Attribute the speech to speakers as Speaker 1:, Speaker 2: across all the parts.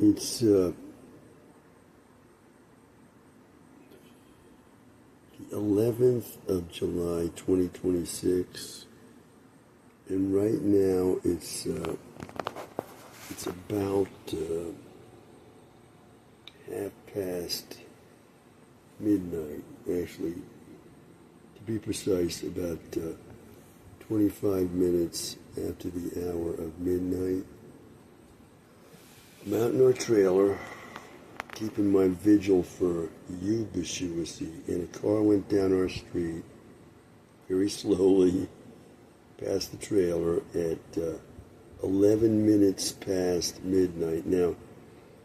Speaker 1: It's the 11th of July, 2026, and right now it's about half past midnight. Actually, to be precise, about 25 minutes after the hour of midnight. I'm out in our trailer, keeping my vigil for Ubishuacy, and a car went down our street very slowly past the trailer at 11 minutes past midnight. Now,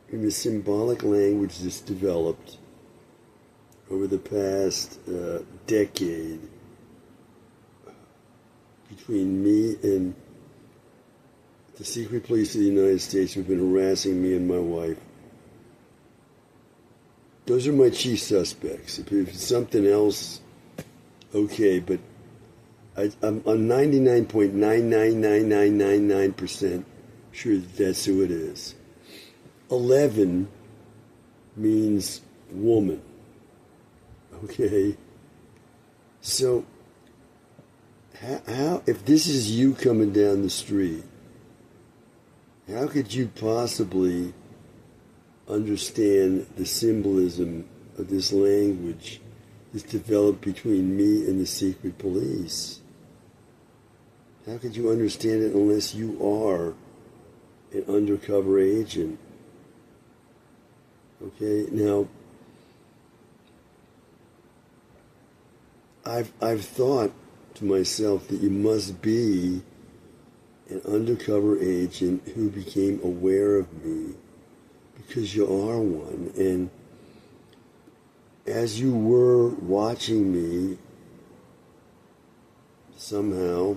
Speaker 1: in the symbolic language that's developed over the past decade between me and the secret police of the United States who've been harassing me and my wife, those are my chief suspects. If it's something else, okay, but I'm 99.999999% sure that's who it is. 11 means woman. Okay? So, how, if this is you coming down the street, how could you possibly understand the symbolism of this language that's developed between me and the secret police? How could you understand it unless you are an undercover agent? Okay, now, I've thought to myself that you must be an undercover agent who became aware of me, because you are one. And as you were watching me, somehow,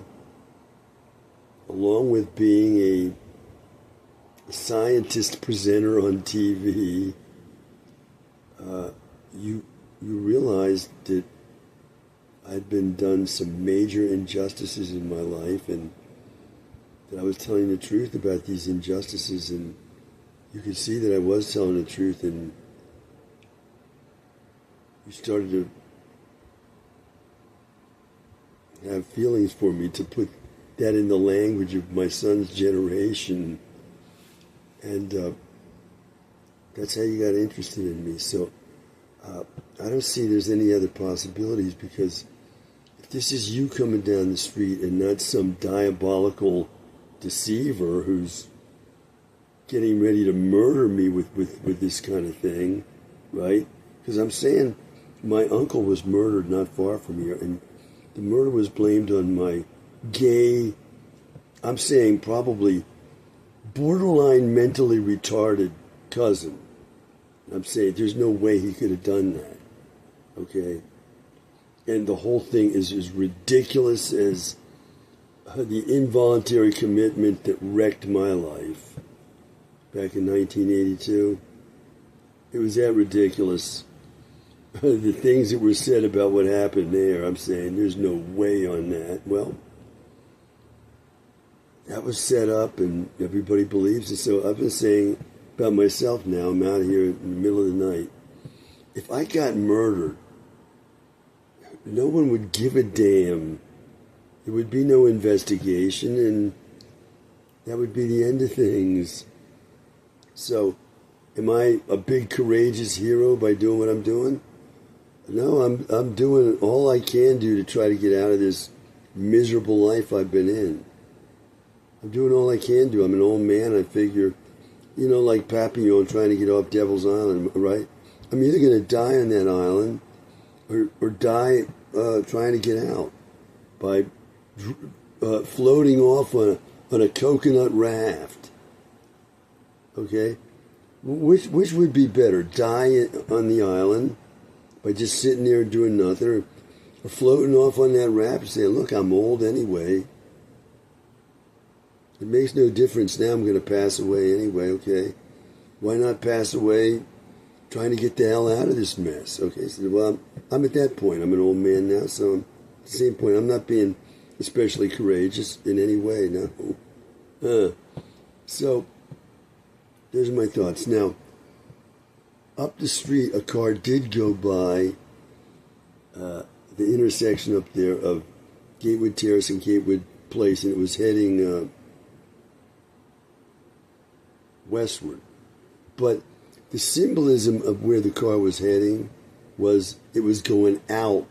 Speaker 1: along with being a scientist presenter on TV, you realized that I'd been done some major injustices in my life, and that I was telling the truth about these injustices, and you could see that I was telling the truth, and you started to have feelings for me, to put that in the language of my son's generation, and that's how you got interested in me. So I don't see there's any other possibilities, because if this is you coming down the street and not some diabolical deceiver who's getting ready to murder me with this kind of thing, right? Because I'm saying my uncle was murdered not far from here, and the murder was blamed on my gay, I'm saying probably borderline mentally retarded cousin. I'm saying there's no way he could have done that, okay? And the whole thing is as ridiculous as the involuntary commitment that wrecked my life back in 1982. It was that ridiculous. The things that were said about what happened there, I'm saying there's no way on that. Well, that was set up and everybody believes it. So I've been saying about myself now, I'm out here in the middle of the night. If I got murdered, no one would give a damn. There would be no investigation, and that would be the end of things. So, am I a big courageous hero by doing what I'm doing? No, I'm doing all I can do to try to get out of this miserable life I've been in. I'm doing all I can do. I'm an old man. I figure, like Papillon trying to get off Devil's Island, right? I'm either going to die on that island or die trying to get out by floating off on a coconut raft. Okay? Which would be better? Die on the island by just sitting there doing nothing, or floating off on that raft and saying, look, I'm old anyway. It makes no difference now. I'm going to pass away anyway, okay? Why not pass away trying to get the hell out of this mess? Okay, so, well, I'm at that point. I'm an old man now, so I'm at the same point. I'm not being especially courageous in any way, no. So, There's my thoughts. Now, up the street, a car did go by the intersection up there of Gatewood Terrace and Gatewood Place, and it was heading westward. But the symbolism of where the car was heading was it was going out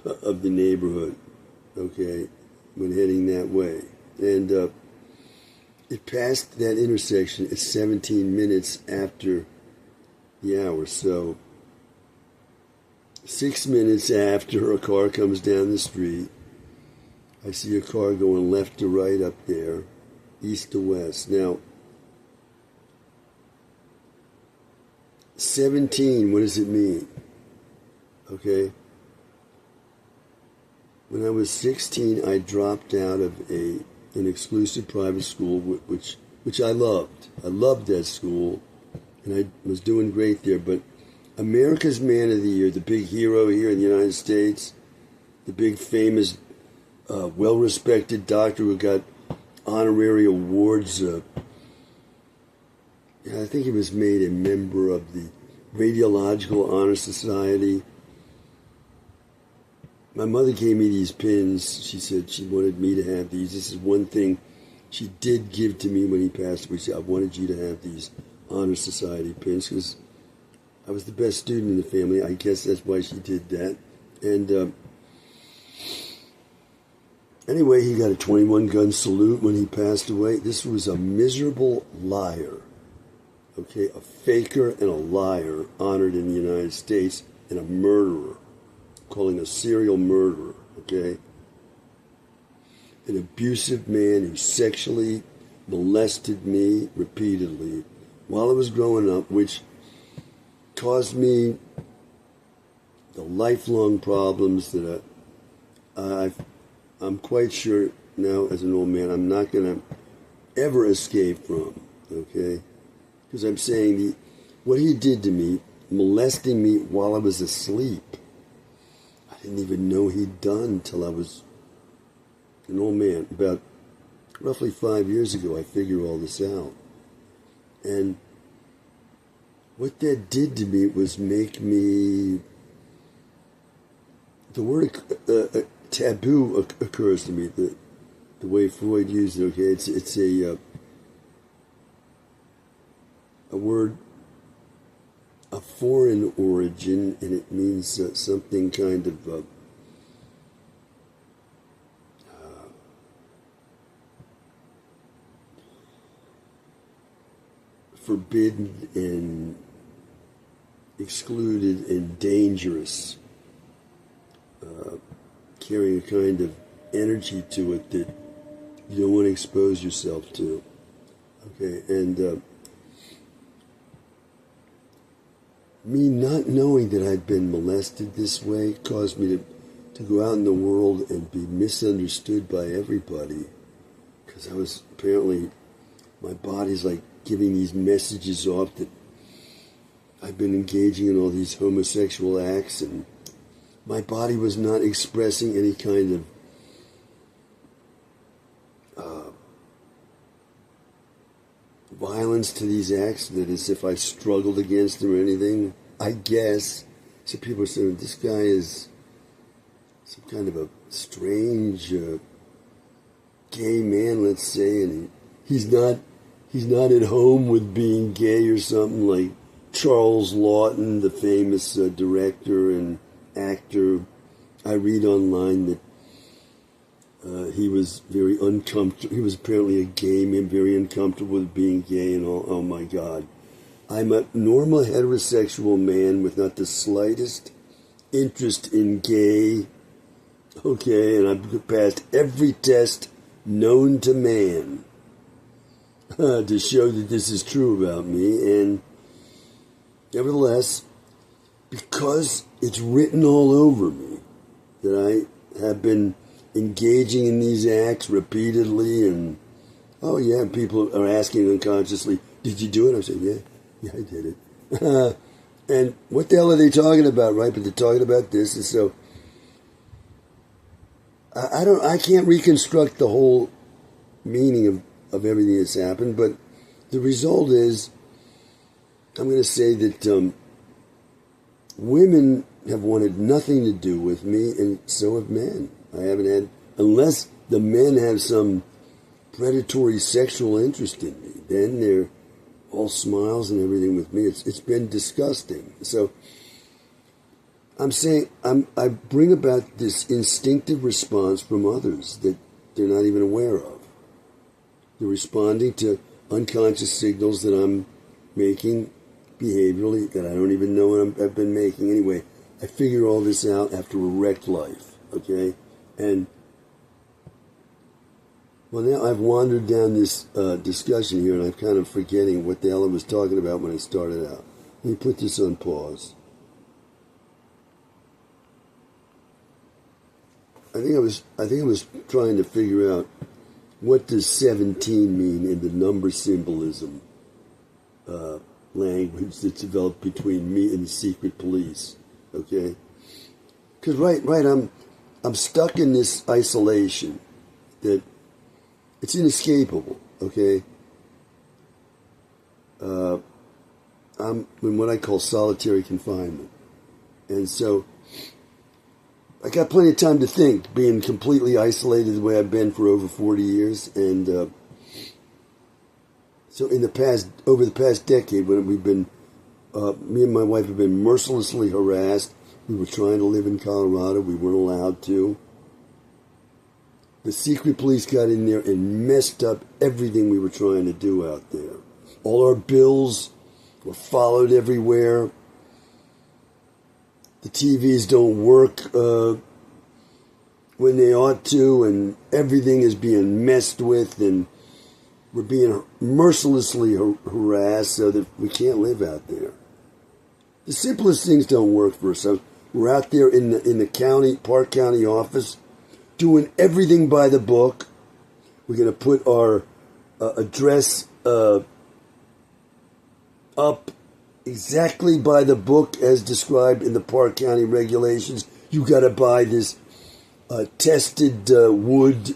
Speaker 1: of the neighborhood, okay, when heading that way. And it passed that intersection at 17 minutes after the hour. So 6 minutes after a car comes down the street, I see a car going left to right up there, east to west. Now, 17, what does it mean? Okay. When I was 16, I dropped out of an exclusive private school, which I loved. I loved that school, and I was doing great there. But America's Man of the Year, the big hero here in the United States, the big famous, well-respected doctor who got honorary awards. I think he was made a member of the Radiological Honor Society. My mother gave me these pins. She said she wanted me to have these. This is one thing she did give to me when he passed away. She said, I wanted you to have these Honor Society pins because I was the best student in the family. I guess that's why she did that. And anyway, he got a 21-gun salute when he passed away. This was a miserable liar. Okay, a faker and a liar honored in the United States, and a murderer, calling a serial murderer, okay? An abusive man who sexually molested me repeatedly while I was growing up, which caused me the lifelong problems that I'm quite sure now as an old man I'm not going to ever escape from, okay? Because I'm saying what he did to me, molesting me while I was asleep, I didn't even know he'd done till I was an old man. About roughly 5 years ago, I figured all this out. And what that did to me was make me, the word taboo occurs to me, the way Freud used it, okay? It's a word of foreign origin, and it means something kind of forbidden and excluded and dangerous, carrying a kind of energy to it that you don't want to expose yourself to. Okay, and me not knowing that I'd been molested this way caused me to go out in the world and be misunderstood by everybody. Because I was apparently, my body's like giving these messages off that I've been engaging in all these homosexual acts, and my body was not expressing any kind of violence to these acts, that as if I struggled against them or anything, I guess. So people are saying, this guy is some kind of a strange gay man, let's say, and he's not at home with being gay or something, like Charles Lawton, the famous director and actor. I read online that he was very uncomfortable. He was apparently a gay man, very uncomfortable with being gay and all. Oh my God. I'm a normal heterosexual man with not the slightest interest in gay. Okay, and I've passed every test known to man to show that this is true about me. And nevertheless, because it's written all over me that I have been engaging in these acts repeatedly, and oh yeah, people are asking unconsciously, did you do it? I say, yeah, I did it. And what the hell are they talking about, right? But they're talking about this, and so I can't reconstruct the whole meaning of everything that's happened, but the result is, I'm going to say that women have wanted nothing to do with me, and so have men. I haven't had, unless the men have some predatory sexual interest in me, then they're all smiles and everything with me. It's been disgusting. So I'm saying I bring about this instinctive response from others that they're not even aware of. They're responding to unconscious signals that I'm making behaviorally that I don't even know I've been making. Anyway, I figure all this out after a wrecked life, okay? And, well, now I've wandered down this discussion here, and I'm kind of forgetting what the hell I was talking about when I started out. Let me put this on pause. I think I was trying to figure out what does 17 mean in the number symbolism language that's developed between me and the secret police. Okay, because right, I'm stuck in this isolation that it's inescapable. Okay, I'm in what I call solitary confinement, and so I got plenty of time to think, being completely isolated the way I've been for over 40 years. And so over the past decade, when we've been, me and my wife have been mercilessly harassed. We were trying to live in Colorado. We weren't allowed to. The secret police got in there and messed up everything we were trying to do out there. All our bills were followed everywhere. The TVs don't work when they ought to, and everything is being messed with, and we're being mercilessly harassed so that we can't live out there. The simplest things don't work for us. So we're out there in the Park County office doing everything by the book. We're going to put our address up exactly by the book as described in the Park County regulations. You got to buy this tested wood,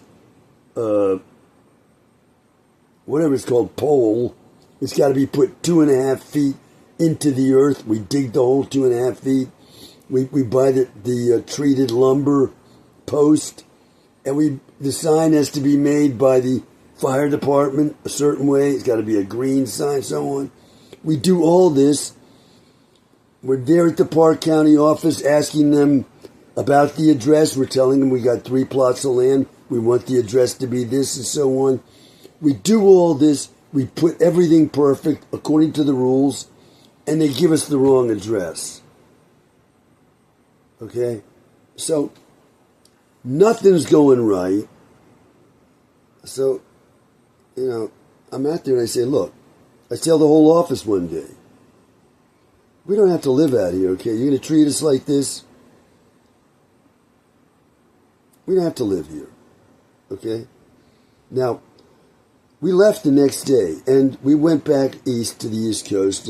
Speaker 1: whatever it's called, pole. It's got to be put 2.5 feet into the earth. We dig the hole 2.5 feet. We buy the treated lumber post, and the sign has to be made by the fire department a certain way. It's got to be a green sign, so on. We do all this. We're there at the Park County office asking them about the address. We're telling them we got 3 plots of land. We want the address to be this and so on. We do all this. We put everything perfect according to the rules, and they give us the wrong address. Okay? So, nothing's going right. So, I'm out there and I say, look, I tell the whole office one day, we don't have to live out here, okay? You're going to treat us like this? We don't have to live here, okay? Now, we left the next day, and we went back east to the East Coast.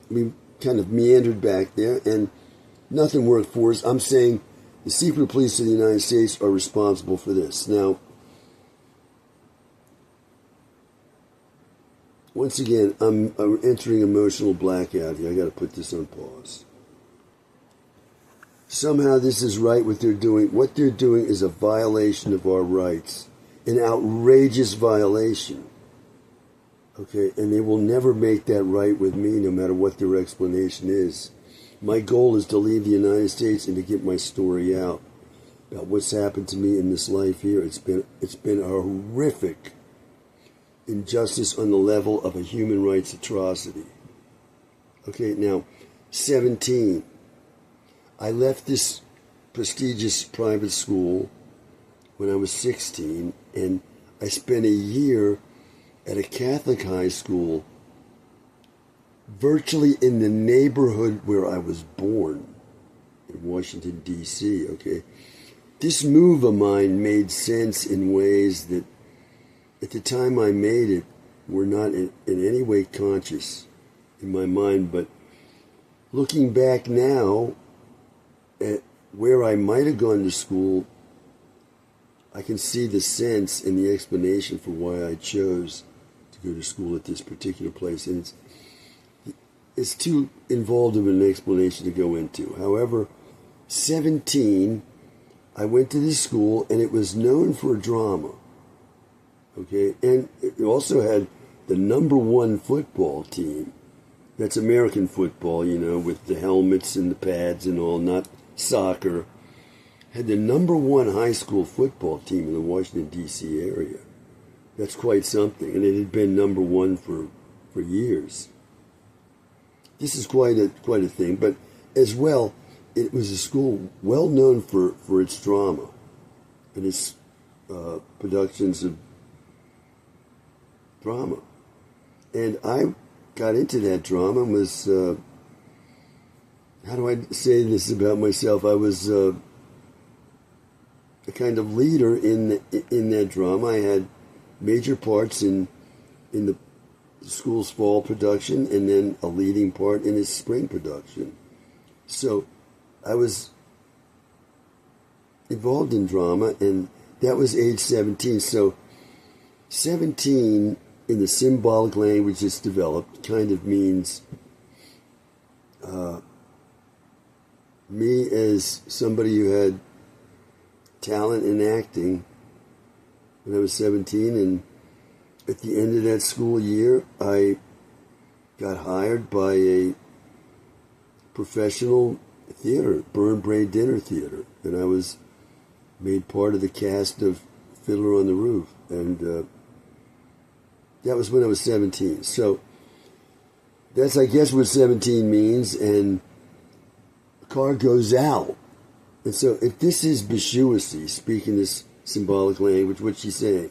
Speaker 1: We kind of meandered back there, and nothing worked for us. I'm saying the secret police of the United States are responsible for this. Now, once again, I'm entering emotional blackout here. I got to put this on pause. Somehow this is right what they're doing. What they're doing is a violation of our rights. An outrageous violation. Okay, and they will never make that right with me, no matter what their explanation is. My goal is to leave the United States and to get my story out about what's happened to me in this life here. It's been a horrific injustice on the level of a human rights atrocity. Okay, now, 17. I left this prestigious private school when I was 16, and I spent a year at a Catholic high school virtually in the neighborhood where I was born, in Washington, D.C., okay? This move of mine made sense in ways that at the time I made it were not in any way conscious in my mind, but looking back now at where I might have gone to school, I can see the sense and the explanation for why I chose to go to school at this particular place, and it's too involved of an explanation to go into. However, 17, I went to this school, and it was known for drama. Okay, and it also had the #1 football team. That's American football, you know, with the helmets and the pads and all, not soccer. Had the #1 high school football team in the Washington, D.C. area. That's quite something, and it had been #1 for years. This is quite a thing, but as well, it was a school well known for its drama and its productions of drama. And I got into that drama and was, how do I say this about myself? I was a kind of leader in that drama. I had major parts in the school's fall production, and then a leading part in its spring production. So I was involved in drama, and that was age 17. So 17, in the symbolic language that's developed, kind of means me as somebody who had talent in acting when I was 17, and at the end of that school year, I got hired by a professional theater, Burn Braid Dinner Theater, and I was made part of the cast of Fiddler on the Roof, and that was when I was 17. So that's, I guess, what 17 means, and the car goes out. And so if this is Bishuasi speaking this symbolic language, what's she saying?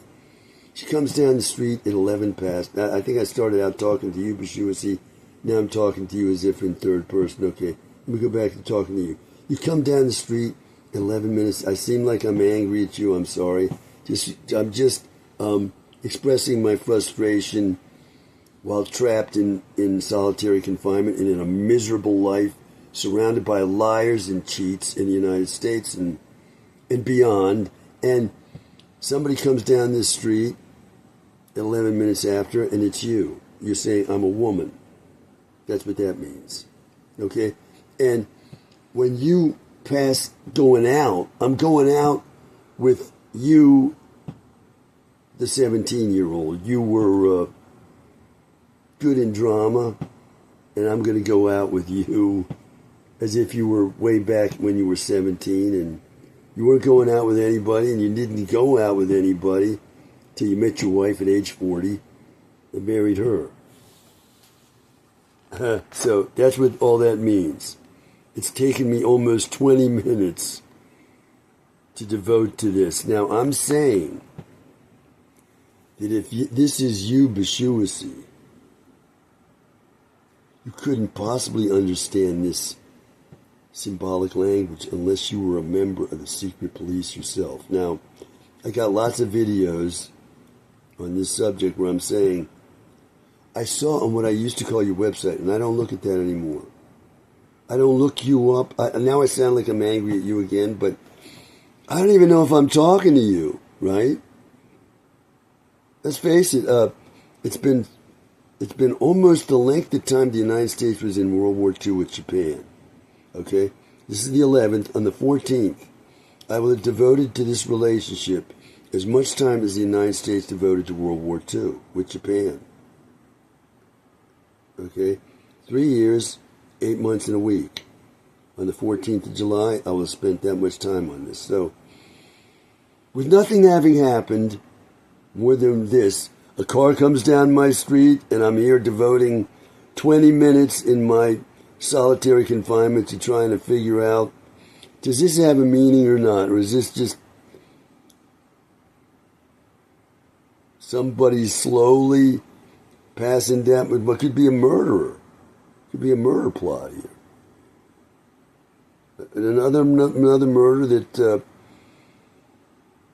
Speaker 1: She comes down the street at 11 past. I think I started out talking to you, Bishuasi. Now I'm talking to you as if in third person. Okay, let me go back to talking to you. You come down the street at 11 minutes. I seem like I'm angry at you. I'm sorry. I'm just expressing my frustration while trapped in solitary confinement and in a miserable life, surrounded by liars and cheats in the United States and beyond. And somebody comes down this street 11 minutes after, and it's you. You're saying, I'm a woman. That's what that means. Okay? And when you pass going out, I'm going out with you, the 17-year-old. You were good in drama, and I'm going to go out with you as if you were way back when you were 17, and you weren't going out with anybody, and you didn't go out with anybody till you met your wife at age 40 and married her. So that's what all that means. It's taken me almost 20 minutes to devote to this. Now, I'm saying that if this is you, Bishuasi, you couldn't possibly understand this symbolic language unless you were a member of the secret police yourself. Now, I got lots of videos on this subject where I'm saying, I saw on what I used to call your website, and I don't look at that anymore. I don't look you up. Now I sound like I'm angry at you again, but I don't even know if I'm talking to you, right? Let's face it, it's been almost the length of time the United States was in World War II with Japan. Okay? This is the 11th. On the 14th, I will have devoted to this relationship as much time as the United States devoted to World War II with Japan. Okay? 3 years, 8 months, and a week. On the 14th of July, I will have spent that much time on this. So, with nothing having happened more than this, a car comes down my street, and I'm here devoting 20 minutes in my solitary confinement to trying to figure out, does this have a meaning or not? Or is this just somebody slowly passing down what could be a murderer? Could be a murder plot here. And another murder that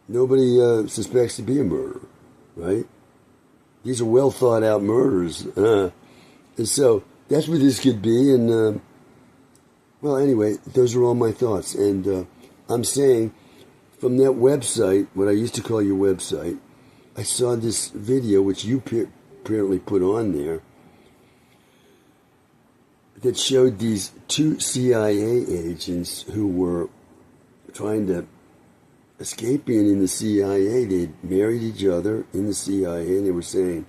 Speaker 1: nobody suspects to be a murder, right? These are well thought out murders. And so that's what this could be. And, well, anyway, those are all my thoughts. And I'm saying from that website, what I used to call your website, I saw this video which you apparently put on there that showed these two CIA agents who were trying to escape being in the CIA. They'd married each other in the CIA, and they were saying,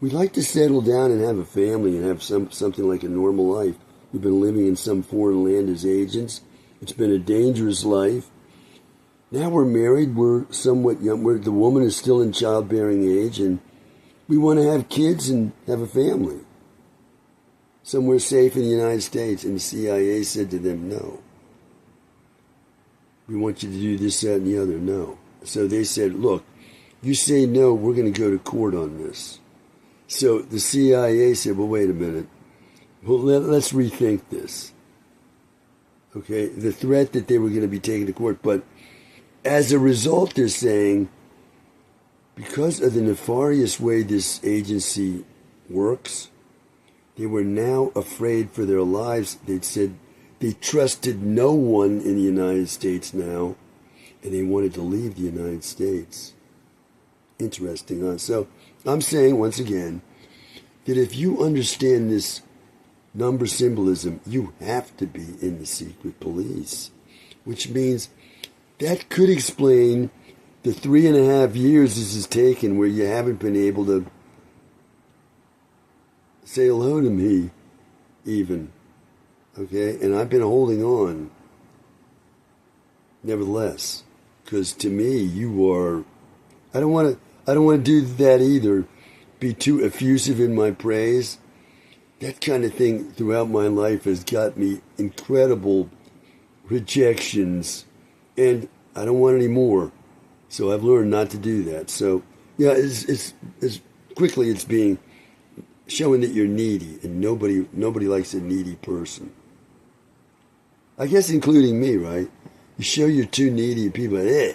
Speaker 1: we'd like to settle down and have a family and have something like a normal life. We've been living in some foreign land as agents. It's been a dangerous life. Now we're married. We're somewhat young. The woman is still in childbearing age, and we want to have kids and have a family somewhere safe in the United States. And the CIA said to them, no. We want you to do this, that, and the other. No. So they said, look, you say no, we're going to go to court on this. So the CIA said, well, wait a minute. Well, let's rethink this. Okay, the threat that they were going to be taken to court. But as a result, they're saying, because of the nefarious way this agency works, they were now afraid for their lives. They'd said they trusted no one in the United States now, and they wanted to leave the United States. Interesting, huh? So I'm saying, once again, that if you understand this number symbolism, you have to be in the secret police, which means that could explain the 3.5 years this has taken where you haven't been able to say hello to me, even. Okay? And I've been holding on, nevertheless, because to me, you are. I don't want to do that either. Be too effusive in my praise. That kind of thing throughout my life has got me incredible rejections, and I don't want any more. So I've learned not to do that. So yeah, it's quickly it's being showing that you're needy, and nobody likes a needy person. I guess including me, right? You show you're too needy, and people are,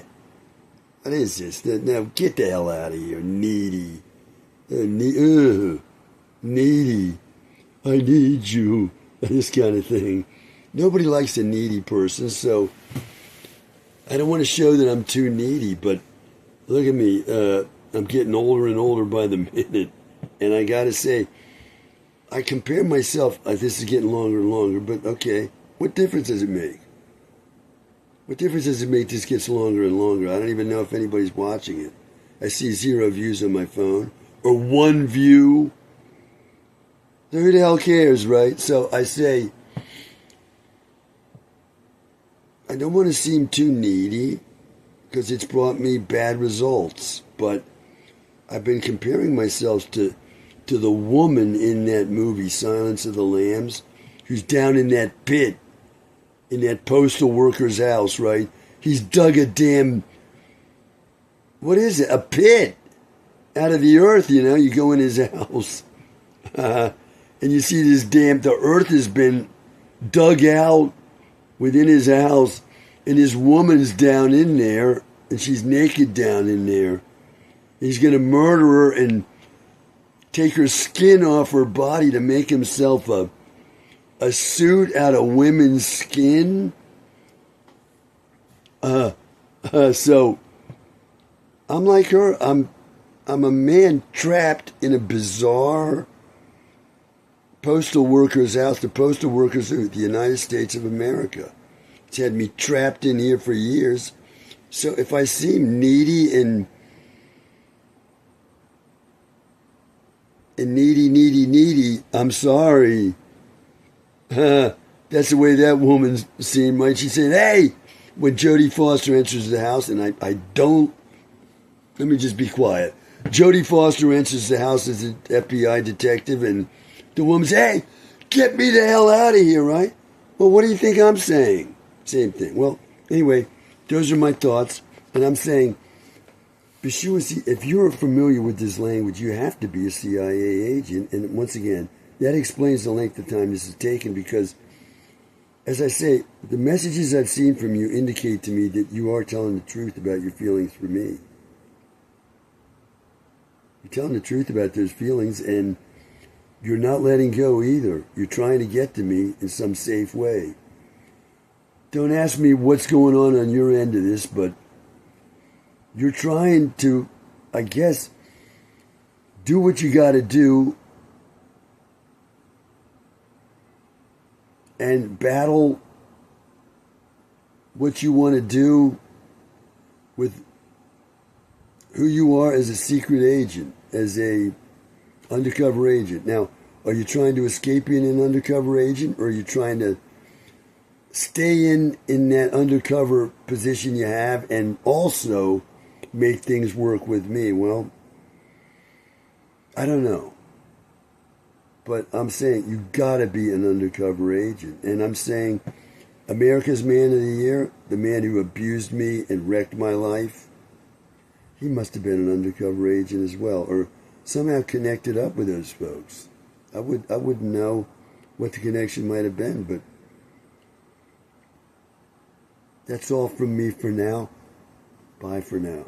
Speaker 1: what is this? Now get the hell out of here, needy. Needy. I need you. This kind of thing. Nobody likes a needy person, so I don't want to show that I'm too needy, but look at me. I'm getting older and older by the minute, and I got to say, I compare myself, this is getting longer and longer, but okay, what difference does it make? What difference does it make this gets longer and longer? I don't even know if anybody's watching it. I see 0 views on my phone, or 1 view. So who the hell cares, right? So I say, I don't want to seem too needy because it's brought me bad results. But I've been comparing myself to the woman in that movie, Silence of the Lambs, who's down in that pit, in that postal worker's house, right? He's dug a damn, what is it? A pit out of the earth, you know? You go in his house. And you see this the earth has been dug out within his house, and his woman's down in there, and she's naked down in there. He's going to murder her and take her skin off her body to make himself a suit out of women's skin. So I'm like her. I'm a man trapped in a bizarre postal worker's house. The postal workers of the United States of America. It's had me trapped in here for years. So if I seem needy and needy, I'm sorry. That's the way that woman seemed, right? She said, hey, when Jodie Foster enters the house, and I don't, let me just be quiet. Jodie Foster enters the house as an FBI detective, and the woman says, hey, get me the hell out of here, right? Well, what do you think I'm saying? Same thing. Well, anyway, those are my thoughts. And I'm saying, if you're familiar with this language, you have to be a CIA agent. And once again, that explains the length of time this has taken because, as I say, the messages I've seen from you indicate to me that you are telling the truth about your feelings for me. You're telling the truth about those feelings, and you're not letting go either. You're trying to get to me in some safe way. Don't ask me what's going on your end of this, but you're trying to, I guess, do what you got to do and battle what you want to do with who you are as a secret agent, as a undercover agent. Now, are you trying to escape being an undercover agent, or are you trying to stay in that undercover position you have and also make things work with me? Well, I don't know. But I'm saying you gotta be an undercover agent. And I'm saying America's Man of the Year, the man who abused me and wrecked my life, he must have been an undercover agent as well, or somehow connected up with those folks. I wouldn't know what the connection might have been, but that's all from me for now. Bye for now.